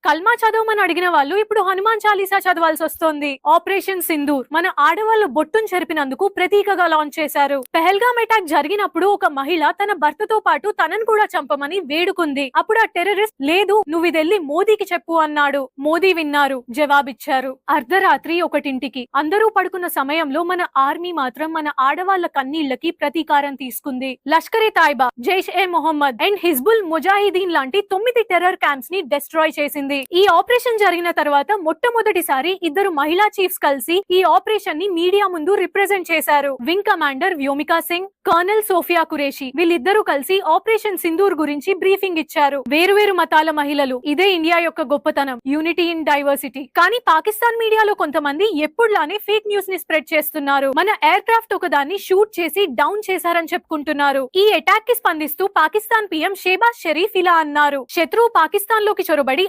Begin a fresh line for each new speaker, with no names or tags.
కల్మా చదవమని అడిగిన వాళ్ళు ఇప్పుడు హనుమాన్ చాలీసా చదవాల్సి వస్తోంది. ఆపరేషన్ సింధూర్ మన ఆడవాళ్ళు బొట్టును చెరిపినందుకు ప్రతీకగా లాంచ్ చేశారు. పెహల్గామ్ అటాక్ జరిగినప్పుడు ఒక మహిళ తన భర్తతో పాటు తనను కూడా చంపమని వేడుకుంది. అప్పుడు ఆ టెర్రరిస్ట్ లేదు నువ్వు ఇదెళ్ళి మోదీకి చెప్పు అన్నాడు. మోదీ విన్నారు, జవాబిచ్చారు. అర్ధరాత్రి 1ంటికి అందరూ పడుకున్న సమయంలో మన ఆర్మీ మాత్రం మన ఆడవాళ్ల కన్నీళ్లకి ప్రతీకారం తీసుకుంది. లష్కరే తాయిబా, జైష్ ఏ మొహమ్మద్ అండ్ హిజ్బుల్ ముజాహిదీన్ లాంటి 9 టెర్రర్ క్యాంప్స్ ని డిస్ట్రాయ్ చేసింది. ఈ ఆపరేషన్ జరిగిన తర్వాత మొట్టమొదటిసారి ఇద్దరు మహిళా చీఫ్స్ కలిసి ఈ ఆపరేషన్ ని మీడియా ముందు రిప్రజెంట్ చేశారు. Wing commander Vyomika Singh, colonel Sofiya Qureshi వీళ్ళిద్దరూ కలిసి ఆపరేషన్ సింధూర్ గురించి బ్రీఫింగ్ ఇచ్చారు. వేరువేరు మతాల మహిళలు, ఇదే ఇండియా యొక్క గొప్పతనం, యూనిటీ ఇన్ డైవర్సిటీ. కానీ పాకిస్తాన్ మీడియాలో కొంతమంది ఎప్పుడులానే ఫేక్ న్యూస్ ని స్ప్రెడ్ చేస్తున్నారు. మన ఎయిర్ క్రాఫ్ట్ ఒకదాన్ని షూట్ చేసి డౌన్ చేశారని చెప్పుకుంటున్నారు. ఈ అటాక్ కి స్పందిస్తూ పాకిస్తాన్ పీఎం షేబాజ్ షరీఫ్ ఇలా అన్నారు, శత్రువు పాకిస్తాన్ లోకి చొరబడి